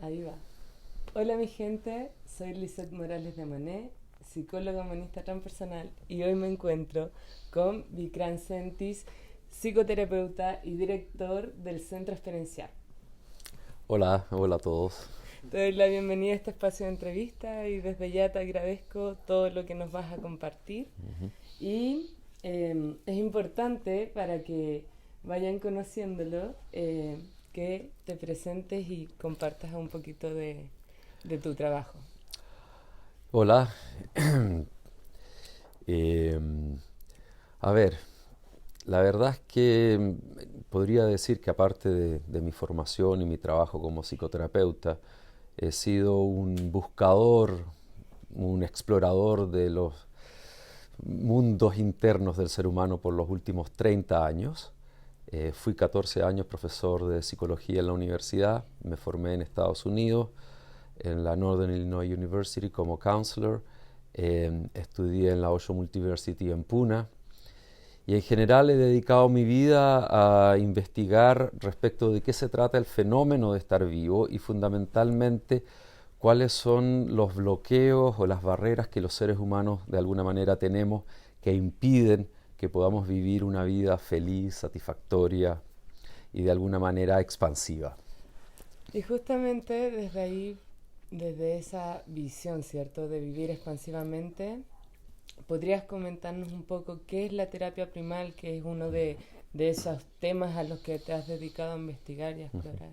Ahí va. Hola mi gente, soy Lisette Morales de Mané, psicóloga humanista transpersonal y hoy me encuentro con Vikram Sentis, psicoterapeuta y director del Centro Experiencial. Hola, hola a todos. Te doy la bienvenida a este espacio de entrevista y desde ya te agradezco todo lo que nos vas a compartir. Ujú. Y es importante para que vayan conociéndolo que te presentes y compartas un poquito de tu trabajo. Hola. Em, a ver, la verdad es que podría decir que aparte de mi formación y mi trabajo como psicoterapeuta, he sido un buscador, un explorador de los mundos internos del ser humano por los últimos 30 años. Fui 14 años profesor de psicología en la universidad, me formé en Estados Unidos, en la Northern Illinois University como counselor, estudié en la Osho Multiversity en Pune y en general he dedicado mi vida a investigar respecto de qué se trata el fenómeno de estar vivo y fundamentalmente cuáles son los bloqueos o las barreras que los seres humanos de alguna manera tenemos que impiden que podamos vivir una vida feliz, satisfactoria y de alguna manera expansiva. Y justamente desde ahí, desde esa visión, ¿cierto?, de vivir expansivamente, ¿podrías comentarnos un poco qué es la terapia primal, que es uno de esos temas a los que te has dedicado a investigar y a explorar?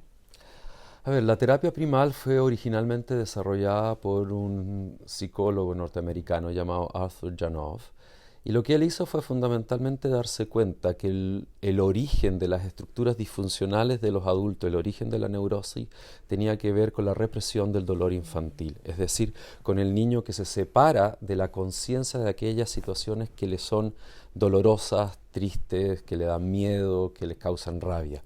A ver, la terapia primal fue originalmente desarrollada por un psicólogo norteamericano llamado Arthur Janov, y lo que él hizo fue fundamentalmente darse cuenta que el origen de las estructuras disfuncionales de los adultos, el origen de la neurosis, tenía que ver con la represión del dolor infantil, es decir, con el niño que se separa de la conciencia de aquellas situaciones que le son dolorosas, tristes, que le dan miedo, que le causan rabia.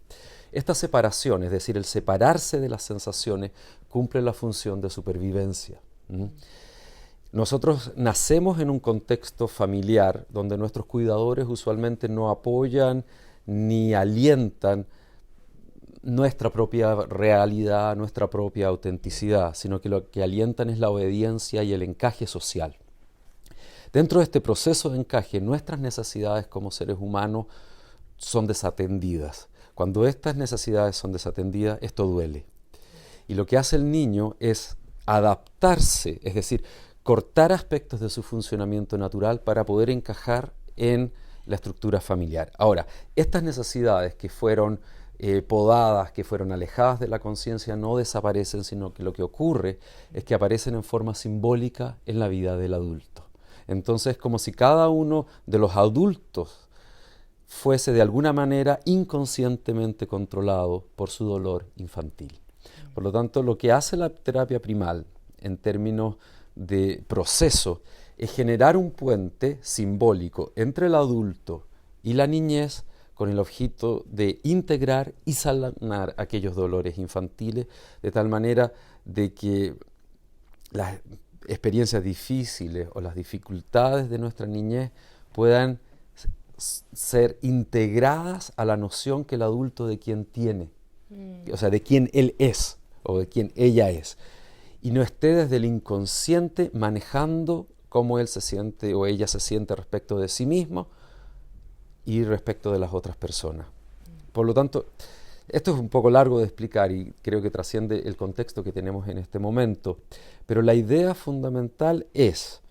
Esta separación, es decir, el separarse de las sensaciones, cumple la función de supervivencia. ¿Mm? Nosotros nacemos en un contexto familiar donde nuestros cuidadores usualmente no apoyan ni alientan nuestra propia realidad, nuestra propia autenticidad, sino que lo que alientan es la obediencia y el encaje social. Dentro de este proceso de encaje, nuestras necesidades como seres humanos son desatendidas. Cuando estas necesidades son desatendidas, esto duele. Y lo que hace el niño es adaptarse, es decir, cortar aspectos de su funcionamiento natural para poder encajar en la estructura familiar. Ahora, estas necesidades que fueron podadas, que fueron alejadas de la conciencia, no desaparecen, sino que lo que ocurre es que aparecen en forma simbólica en la vida del adulto. Entonces, es como si cada uno de los adultos fuese de alguna manera inconscientemente controlado por su dolor infantil. Por lo tanto, lo que hace la terapia primal en términos de proceso es generar un puente simbólico entre el adulto y la niñez con el objeto de integrar y sanar aquellos dolores infantiles de tal manera de que las experiencias difíciles o las dificultades de nuestra niñez puedan ser integradas a la noción que el adulto de quien tiene, o sea, de quién él es o de quién ella es, y no esté desde el inconsciente manejando cómo él se siente o ella se siente respecto de sí mismo y respecto de las otras personas. Por lo tanto, esto es un poco largo de explicar y creo que trasciende el contexto que tenemos en este momento, pero la idea fundamental es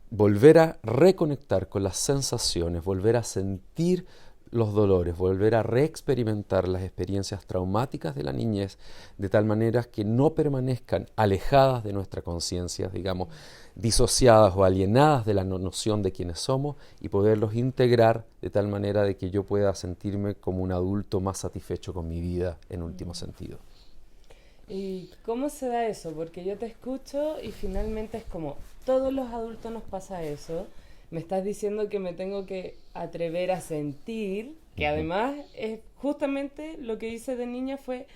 volver a reconectar con las sensaciones, volver a sentir los dolores, volver a reexperimentar las experiencias traumáticas de la niñez, de tal manera que no permanezcan alejadas de nuestra conciencia, digamos, disociadas o alienadas de la noción de quiénes somos, y poderlos integrar de tal manera de que yo pueda sentirme como un adulto más satisfecho con mi vida en último sentido. ¿Y cómo se da eso? Porque yo te escucho y finalmente es como, todos los adultos nos pasa eso. Me estás diciendo que me tengo que atrever a sentir, que Ujú, además es justamente lo que hice de niña fue,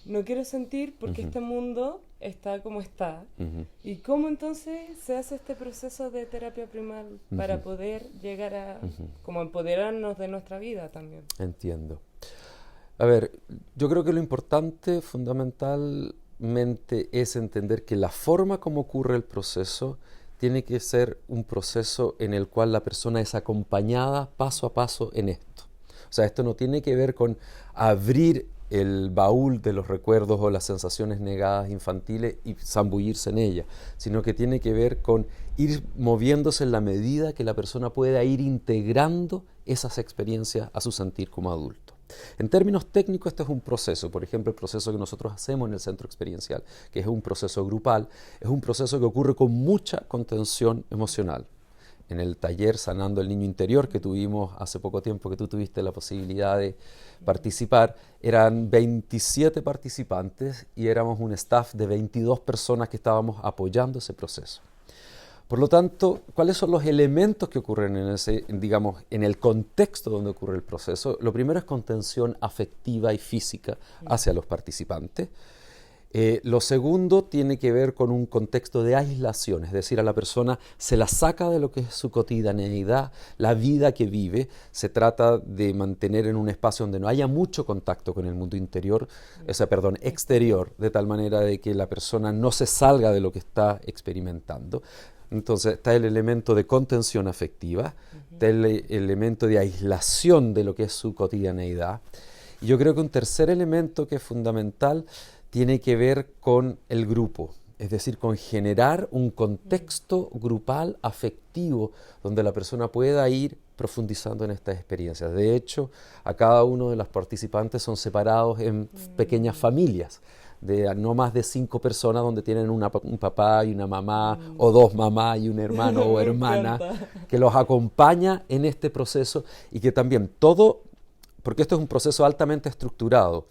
no quiero sentir porque ujú, este mundo está como está. ujú, ¿Y cómo entonces se hace este proceso de terapia primal ujú, para poder llegar a ujú. como empoderarnos de nuestra vida también? Entiendo. A ver, yo creo que lo importante fundamentalmente es entender que la forma como ocurre el proceso tiene que ser un proceso en el cual la persona es acompañada paso a paso en esto. O sea, esto no tiene que ver con abrir el baúl de los recuerdos o las sensaciones negadas infantiles y zambullirse en ella, sino que tiene que ver con ir moviéndose en la medida que la persona pueda ir integrando esas experiencias a su sentir como adulto. En términos técnicos, este es un proceso. Por ejemplo, el proceso que nosotros hacemos en el centro experiencial, que es un proceso grupal, es un proceso que ocurre con mucha contención emocional. En el taller Sanando el Niño Interior que tuvimos hace poco tiempo, que tú tuviste la posibilidad de participar, eran 27 participantes y éramos un staff de 22 personas que estábamos apoyando ese proceso. Por lo tanto, ¿cuáles son los elementos que ocurren en el contexto donde ocurre el proceso? Lo primero es contención afectiva y física hacia los participantes. Lo segundo tiene que ver con un contexto de aislación, es decir, a la persona se la saca de lo que es su cotidianeidad, la vida que vive, se trata de mantener en un espacio donde no haya mucho contacto con el mundo exterior, de tal manera de que la persona no se salga de lo que está experimentando. Entonces está el elemento de contención afectiva, está el elemento de aislación de lo que es su cotidianeidad. Y yo creo que un tercer elemento que es fundamental tiene que ver con el grupo, es decir, con generar un contexto grupal afectivo donde la persona pueda ir profundizando en estas experiencias. De hecho, a cada uno de los participantes son separados en pequeñas familias, de no más de 5 personas donde tienen un papá y una mamá, o 2 mamás y un hermano o hermana, que los acompaña en este proceso y que también porque esto es un proceso altamente estructurado,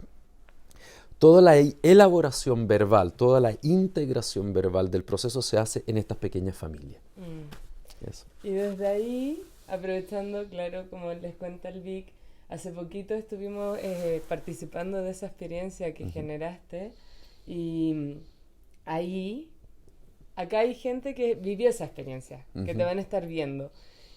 toda la elaboración verbal, toda la integración verbal del proceso se hace en estas pequeñas familias. Eso. Y desde ahí, aprovechando, claro, como les cuenta el Vic, hace poquito estuvimos participando de esa experiencia que generaste y acá hay gente que vivió esa experiencia, que te van a estar viendo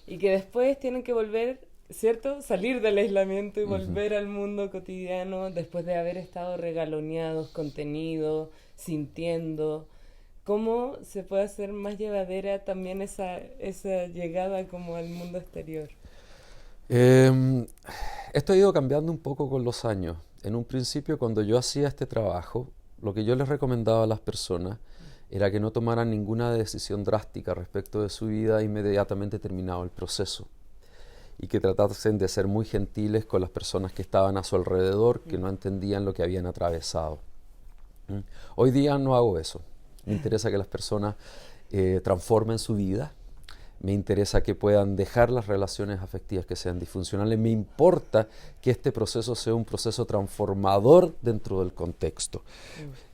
y que después tienen que volver, ¿cierto? Salir del aislamiento y volver al mundo cotidiano después de haber estado regaloneados, contenidos, sintiendo. ¿Cómo se puede hacer más llevadera también esa llegada como al mundo exterior? Esto ha ido cambiando un poco con los años. En un principio, cuando yo hacía este trabajo, lo que yo les recomendaba a las personas era que no tomaran ninguna decisión drástica respecto de su vida inmediatamente terminado el proceso y que tratasen de ser muy gentiles con las personas que estaban a su alrededor, que no entendían lo que habían atravesado. Hoy día no hago eso. Me interesa que las personas transformen su vida. Me interesa que puedan dejar las relaciones afectivas que sean disfuncionales. Me importa que este proceso sea un proceso transformador dentro del contexto.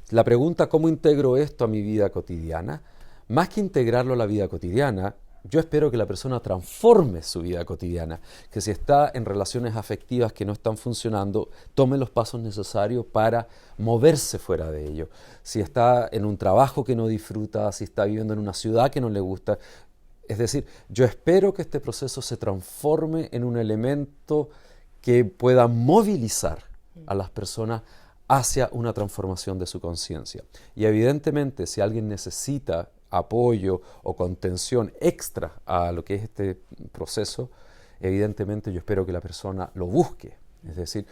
La pregunta, ¿cómo integro esto a mi vida cotidiana? Más que integrarlo a la vida cotidiana, yo espero que la persona transforme su vida cotidiana, que si está en relaciones afectivas que no están funcionando, tome los pasos necesarios para moverse fuera de ello. Si está en un trabajo que no disfruta, si está viviendo en una ciudad que no le gusta. Es decir, yo espero que este proceso se transforme en un elemento que pueda movilizar a las personas hacia una transformación de su conciencia. Y evidentemente, si alguien necesita apoyo o contención extra a lo que es este proceso, evidentemente yo espero que la persona lo busque. Es decir,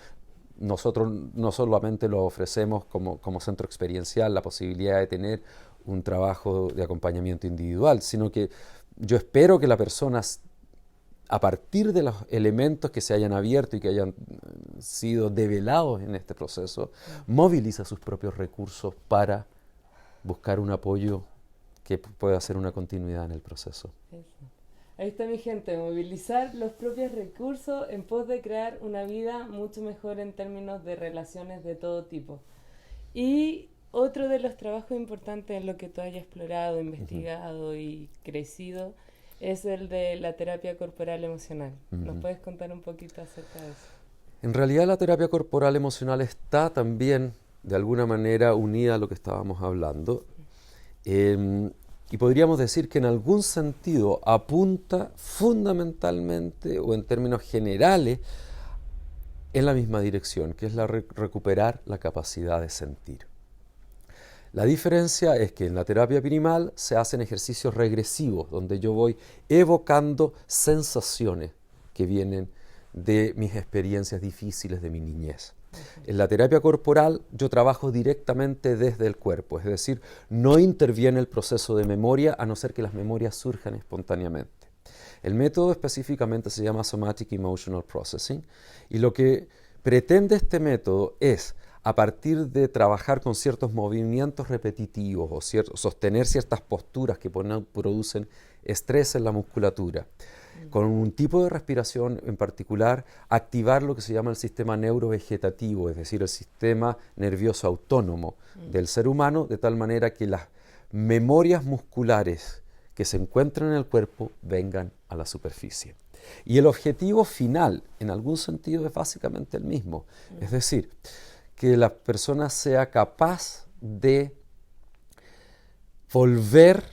nosotros no solamente lo ofrecemos como centro experiencial, la posibilidad de tener un trabajo de acompañamiento individual, sino que yo espero que la persona, a partir de los elementos que se hayan abierto y que hayan sido develados en este proceso, moviliza sus propios recursos para buscar un apoyo que pueda hacer una continuidad en el proceso. Eso. Ahí está mi gente, movilizar los propios recursos en pos de crear una vida mucho mejor en términos de relaciones de todo tipo. Y otro de los trabajos importantes en lo que tú hayas explorado, investigado y crecido es el de la terapia corporal emocional. ¿Nos puedes contar un poquito acerca de eso? En realidad la terapia corporal emocional está también de alguna manera unida a lo que estábamos hablando. Y podríamos decir que en algún sentido apunta fundamentalmente o en términos generales en la misma dirección, que es recuperar la capacidad de sentir. La diferencia es que en la terapia primal se hacen ejercicios regresivos, donde yo voy evocando sensaciones que vienen de mis experiencias difíciles de mi niñez. En la terapia corporal yo trabajo directamente desde el cuerpo, es decir, no interviene el proceso de memoria a no ser que las memorias surjan espontáneamente. El método específicamente se llama Somatic Emotional Processing y lo que pretende este método es, a partir de trabajar con ciertos movimientos repetitivos o sostener ciertas posturas que producen estrés en la musculatura, con un tipo de respiración en particular, activar lo que se llama el sistema neurovegetativo, es decir, el sistema nervioso autónomo del ser humano, de tal manera que las memorias musculares que se encuentran en el cuerpo vengan a la superficie. Y el objetivo final, en algún sentido, es básicamente el mismo, es decir, que la persona sea capaz de volver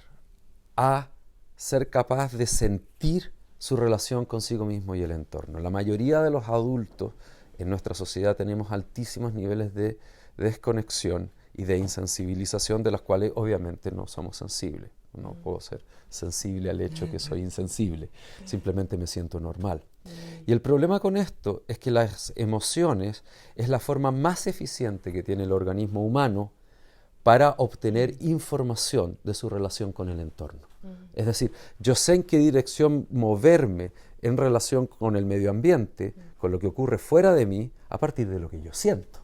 a ser capaz de sentir su relación consigo mismo y el entorno. La mayoría de los adultos en nuestra sociedad tenemos altísimos niveles de desconexión y de insensibilización, de las cuales obviamente no somos sensibles. No puedo ser sensible al hecho que soy insensible, simplemente me siento normal. Y el problema con esto es que las emociones es la forma más eficiente que tiene el organismo humano para obtener información de su relación con el entorno. Es decir, yo sé en qué dirección moverme en relación con el medio ambiente, con lo que ocurre fuera de mí, a partir de lo que yo siento.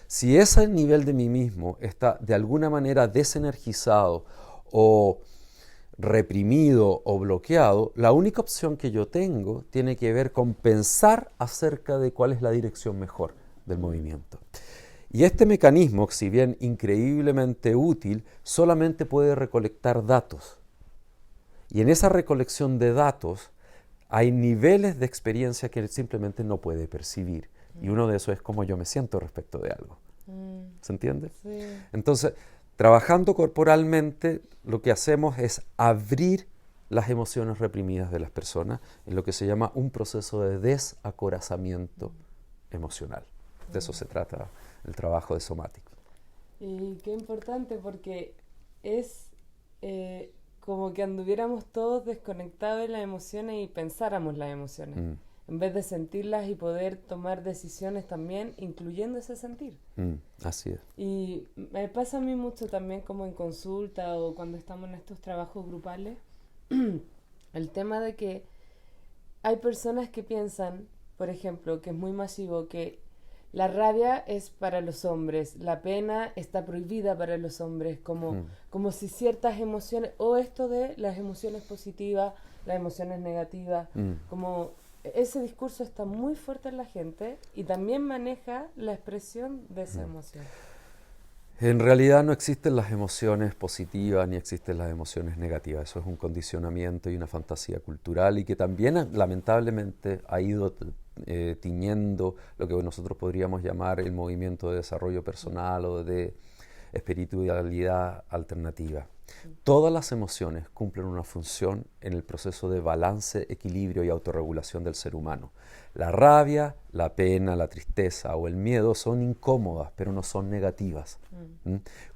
Si ese nivel de mí mismo está de alguna manera desenergizado o reprimido o bloqueado, la única opción que yo tengo tiene que ver con pensar acerca de cuál es la dirección mejor del movimiento. Y este mecanismo, si bien increíblemente útil, solamente puede recolectar datos. Y en esa recolección de datos hay niveles de experiencia que simplemente no puede percibir. Y uno de esos es cómo yo me siento respecto de algo. ¿Se entiende? Sí. Entonces, trabajando corporalmente, lo que hacemos es abrir las emociones reprimidas de las personas en lo que se llama un proceso de desacorazamiento emocional. De eso se trata el trabajo de Somatic. Y qué importante, porque es como que anduviéramos todos desconectados de las emociones y pensáramos las emociones, en vez de sentirlas y poder tomar decisiones también, incluyendo ese sentir. Así es. Y me pasa a mí mucho también, como en consulta o cuando estamos en estos trabajos grupales, el tema de que hay personas que piensan, por ejemplo, que es muy masivo, que la rabia es para los hombres, la pena está prohibida para los hombres, como si ciertas emociones, o esto de las emociones positivas, las emociones negativas, como ese discurso está muy fuerte en la gente y también maneja la expresión de esa emoción. En realidad no existen las emociones positivas ni existen las emociones negativas. Eso es un condicionamiento y una fantasía cultural y que también lamentablemente ha ido tiñendo lo que nosotros podríamos llamar el movimiento de desarrollo personal o de espiritualidad alternativa. Todas las emociones cumplen una función en el proceso de balance, equilibrio y autorregulación del ser humano. La rabia, la pena, la tristeza o el miedo son incómodas, pero no son negativas.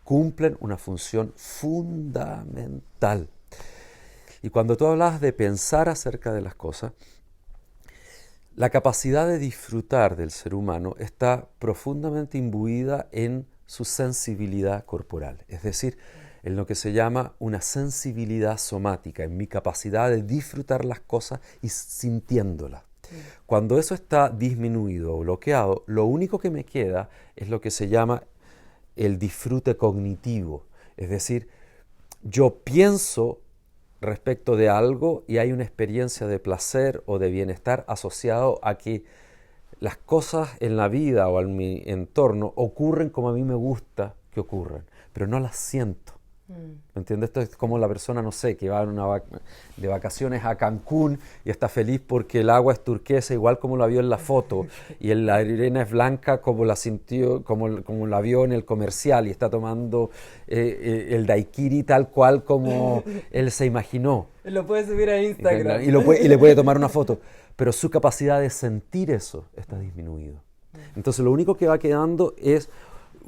Cumplen una función fundamental. Y cuando tú hablabas de pensar acerca de las cosas, la capacidad de disfrutar del ser humano está profundamente imbuida en su sensibilidad corporal, es decir, en lo que se llama una sensibilidad somática, en mi capacidad de disfrutar las cosas y sintiéndolas. Cuando eso está disminuido o bloqueado, lo único que me queda es lo que se llama el disfrute cognitivo, es decir, yo pienso respecto de algo y hay una experiencia de placer o de bienestar asociado a que las cosas en la vida o en mi entorno ocurren como a mí me gusta que ocurran, pero no las siento. ¿Me entiendes? Esto es como la persona, no sé, que va de vacaciones a Cancún y está feliz porque el agua es turquesa, igual como la vio en la foto, y la arena es blanca como la sintió, como la vio en el comercial, y está tomando el daiquiri tal cual como él se imaginó. Lo puede subir a Instagram. Y le puede tomar una foto. Pero su capacidad de sentir eso está disminuido. Entonces lo único que va quedando es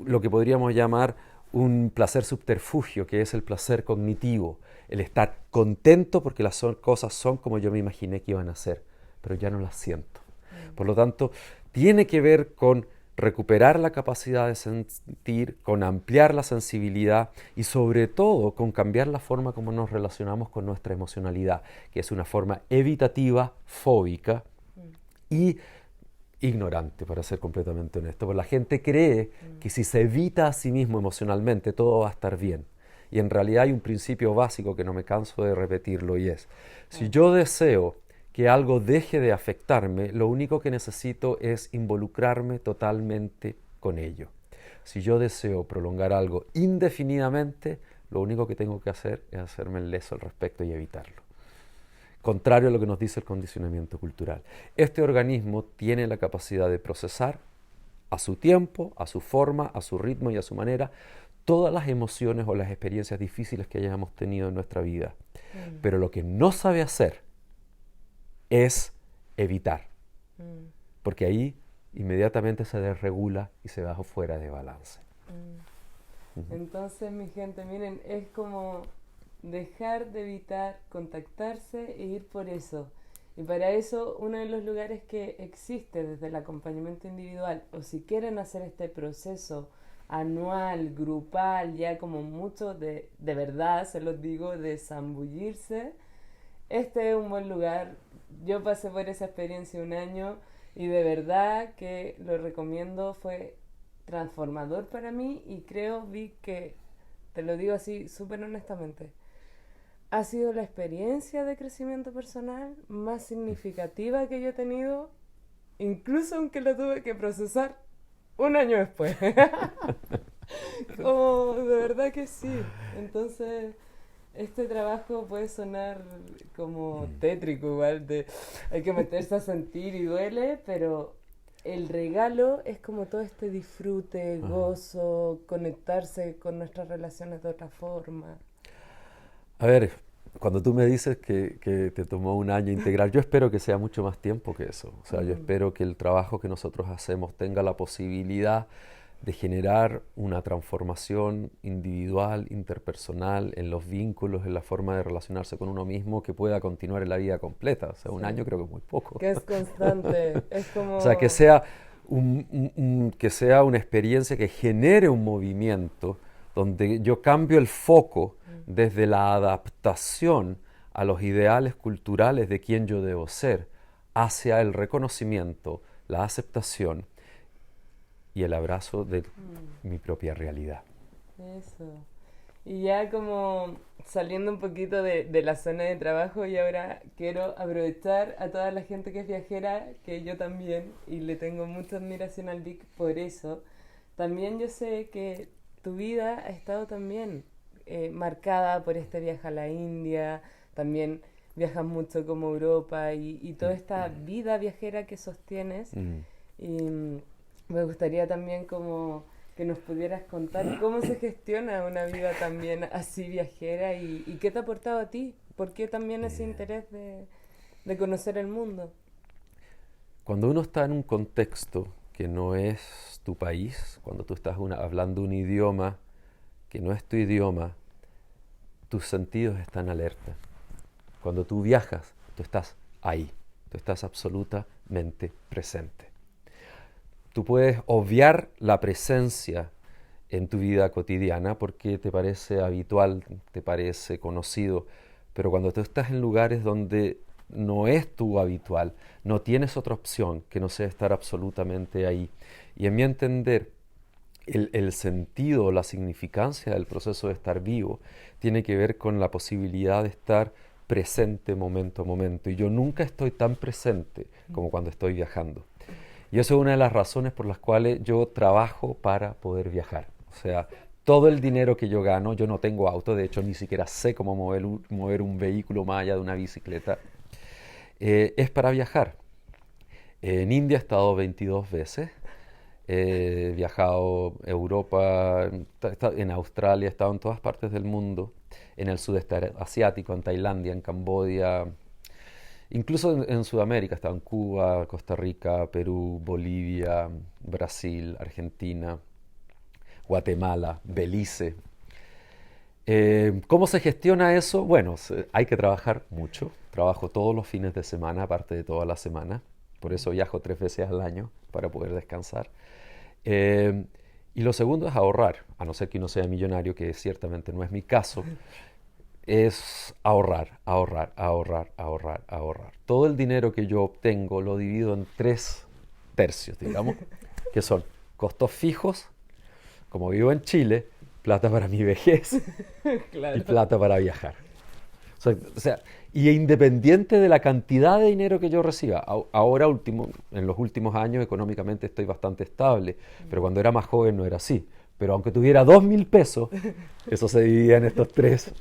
lo que podríamos llamar un placer subterfugio, que es el placer cognitivo, el estar contento porque las cosas son como yo me imaginé que iban a ser, pero ya no las siento. Por lo tanto, tiene que ver con recuperar la capacidad de sentir, con ampliar la sensibilidad y sobre todo con cambiar la forma como nos relacionamos con nuestra emocionalidad, que es una forma evitativa, fóbica y ignorante, para ser completamente honesto. Porque la gente cree que si se evita a sí mismo emocionalmente, todo va a estar bien. Y en realidad hay un principio básico que no me canso de repetirlo y es, si yo deseo que algo deje de afectarme, lo único que necesito es involucrarme totalmente con ello. Si yo deseo prolongar algo indefinidamente, lo único que tengo que hacer es hacerme el leso al respecto y evitarlo. Contrario a lo que nos dice el condicionamiento cultural. Este organismo tiene la capacidad de procesar a su tiempo, a su forma, a su ritmo y a su manera todas las emociones o las experiencias difíciles que hayamos tenido en nuestra vida. Pero lo que no sabe hacer es evitar, porque ahí inmediatamente se desregula y se va fuera de balance. Entonces, mi gente, miren, es como dejar de evitar contactarse e ir por eso. Y para eso, uno de los lugares que existe desde el acompañamiento individual, o si quieren hacer este proceso anual, grupal, ya como mucho de verdad, se los digo, de zambullirse, este es un buen lugar. Yo pasé por esa experiencia un año y de verdad que lo recomiendo, fue transformador para mí y vi que, te lo digo así súper honestamente, ha sido la experiencia de crecimiento personal más significativa que yo he tenido, incluso aunque la tuve que procesar un año después. Como de verdad que sí. Entonces, este trabajo puede sonar como tétrico igual, hay que meterse a sentir y duele, pero el regalo es como todo este disfrute, gozo, conectarse con nuestras relaciones de otra forma. A ver, cuando tú me dices que te tomó un año integrar, yo espero que sea mucho más tiempo que eso. O sea, yo espero que el trabajo que nosotros hacemos tenga la posibilidad de generar una transformación individual, interpersonal, en los vínculos, en la forma de relacionarse con uno mismo, que pueda continuar en la vida completa. O sea, un año creo que es muy poco. Que es constante, es como... O sea, que sea, que sea una experiencia que genere un movimiento donde yo cambio el foco desde la adaptación a los ideales culturales de quién yo debo ser, hacia el reconocimiento, la aceptación y el abrazo de mi propia realidad. Eso. Y ya como saliendo un poquito de la zona de trabajo, y ahora quiero aprovechar a toda la gente que es viajera, que yo también, y le tengo mucha admiración al Vic por eso. También yo sé que tu vida ha estado también marcada por este viaje a la India, también viajas mucho como Europa y toda esta vida viajera que sostienes. Y me gustaría también como que nos pudieras contar cómo se gestiona una vida también así viajera y qué te ha aportado a ti, por qué también ese interés de conocer el mundo. Cuando uno está en un contexto que no es tu país, cuando tú estás hablando un idioma que no es tu idioma, tus sentidos están alerta. Cuando tú viajas, tú estás ahí, tú estás absolutamente presente. Tú puedes obviar la presencia en tu vida cotidiana porque te parece habitual, te parece conocido, pero cuando tú estás en lugares donde no es tu habitual, no tienes otra opción que no sea estar absolutamente ahí. Y en mi entender, el sentido, la significancia del proceso de estar vivo tiene que ver con la posibilidad de estar presente momento a momento. Y yo nunca estoy tan presente como cuando estoy viajando. Y eso es una de las razones por las cuales yo trabajo para poder viajar. O sea, todo el dinero que yo gano, yo no tengo auto, de hecho ni siquiera sé cómo mover un vehículo más allá de una bicicleta, es para viajar. En India he estado 22 veces, he viajado a Europa, en Australia, he estado en todas partes del mundo, en el sudeste asiático, en Tailandia, en Camboya, incluso en Sudamérica, estaba en Cuba, Costa Rica, Perú, Bolivia, Brasil, Argentina, Guatemala, Belice. ¿Cómo se gestiona eso? Bueno, hay que trabajar mucho. Trabajo todos los fines de semana, aparte de toda la semana. Por eso viajo 3 veces al año para poder descansar. Eh, y lo segundo es ahorrar, a no ser que uno sea millonario, que ciertamente no es mi caso, es ahorrar, ahorrar, ahorrar, ahorrar, ahorrar. Todo el dinero que yo obtengo lo divido en 3 tercios, digamos, que son costos fijos, como vivo en Chile, plata para mi vejez y Claro. plata para viajar. O sea, y independiente de la cantidad de dinero que yo reciba, ahora en los últimos años económicamente estoy bastante estable, pero cuando era más joven no era así. Pero aunque tuviera 2.000 pesos, eso se dividía en estos 3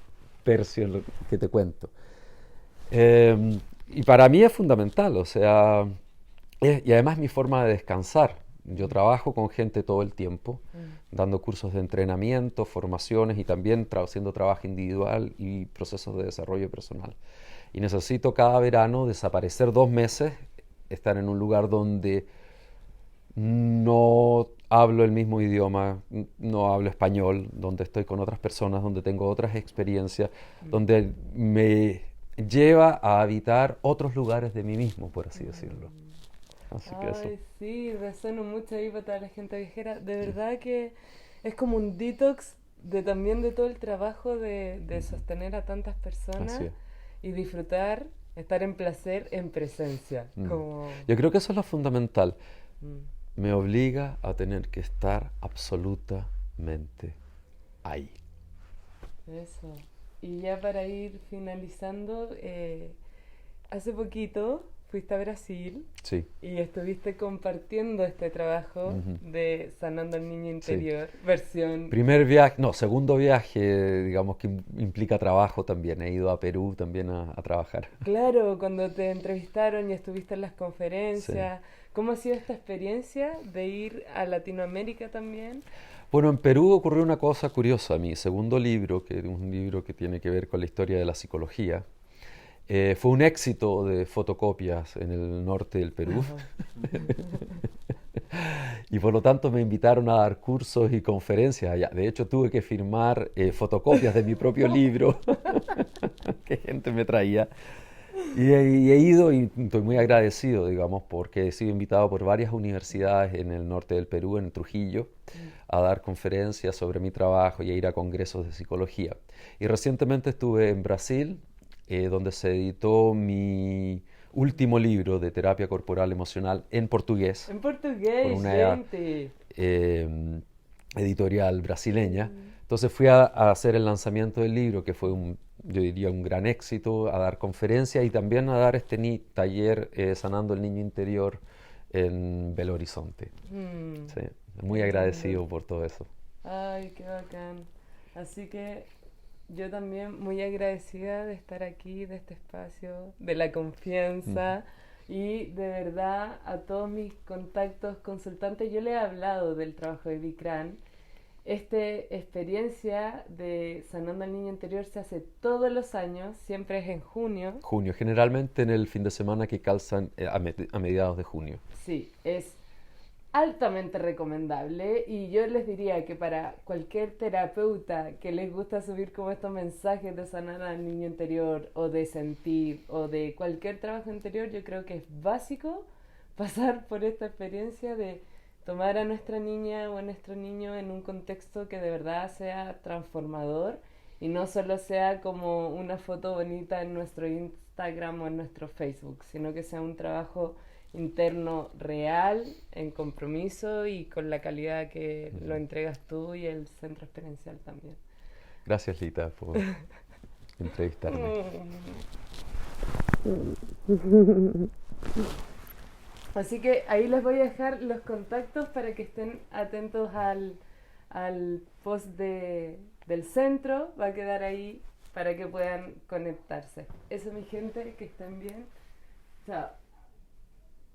tercios que te cuento. Y para mí es fundamental, o sea, y además mi forma de descansar. Yo trabajo con gente todo el tiempo, dando cursos de entrenamiento, formaciones y también haciendo trabajo individual y procesos de desarrollo personal. Y necesito cada verano desaparecer 2 meses, estar en un lugar donde no hablo el mismo idioma, no hablo español, donde estoy con otras personas, donde tengo otras experiencias, donde me lleva a habitar otros lugares de mí mismo, por así decirlo. Así que eso. Ay, sí, resueno mucho ahí para toda la gente viajera. De verdad que es como un detox de también de todo el trabajo de sostener a tantas Así personas es. y disfrutar, estar en placer, en presencia. Mm. Como... Yo creo que eso es lo fundamental. mm, Me obliga a tener que estar absolutamente ahí. eso. Y ya para ir finalizando, hace poquito fuiste a Brasil Sí. y estuviste compartiendo este trabajo Ujú. de Sanando al Niño Sí. Interior, versión... Primer viaje, no, segundo viaje, digamos que implica trabajo también. He ido a Perú también a trabajar. Claro, cuando te entrevistaron y estuviste en las Sí. conferencias, ¿cómo ha sido esta experiencia de ir a Latinoamérica también? Bueno, en Perú ocurrió una cosa curiosa. Mi segundo libro, que es un libro que tiene que ver con la historia de la psicología, fue un éxito de fotocopias en el norte del Perú. Ajá. Y por lo tanto me invitaron a dar cursos y conferencias allá. De hecho, tuve que firmar fotocopias de mi propio libro que gente me traía. Y he ido y estoy muy agradecido, digamos, porque he sido invitado por varias universidades en el norte del Perú, en Trujillo, a dar conferencias sobre mi trabajo y a ir a congresos de psicología. Y recientemente estuve en Brasil, donde se editó mi último libro de terapia corporal emocional en portugués En por portugués, una gente. eh, editorial brasileña. Mm. Entonces fui a hacer el lanzamiento del libro, que fue yo diría, un gran éxito, a dar conferencias y también a dar este taller Sanando el Niño Interior en Belo Horizonte. Mm, Sí, qué muy lindo. agradecido por todo eso. Ay, qué bacán. Así que yo también muy agradecida de estar aquí, de este espacio, de la Ujú, confianza y de verdad a todos mis contactos consultantes yo les he hablado del trabajo de Bikram. Esta experiencia de Sanando al Niño Interior se hace todos los años, siempre es en junio. junio, generalmente en el fin de semana que calzan a mediados de junio. Sí, es altamente recomendable y yo les diría que para cualquier terapeuta que les gusta subir como estos mensajes de sanar al niño interior o de sentir o de cualquier trabajo interior, yo creo que es básico pasar por esta experiencia de tomar a nuestra niña o a nuestro niño en un contexto que de verdad sea transformador y no solo sea como una foto bonita en nuestro Instagram o en nuestro Facebook, sino que sea un trabajo interno real, en compromiso y con la calidad que lo Ujú. entregas tú y el centro experiencial también. Gracias, Lita, por entrevistarme. Así que ahí les voy a dejar los contactos para que estén atentos al post del centro. Va a quedar ahí para que puedan conectarse. Eso, mi gente, que estén bien. Chao.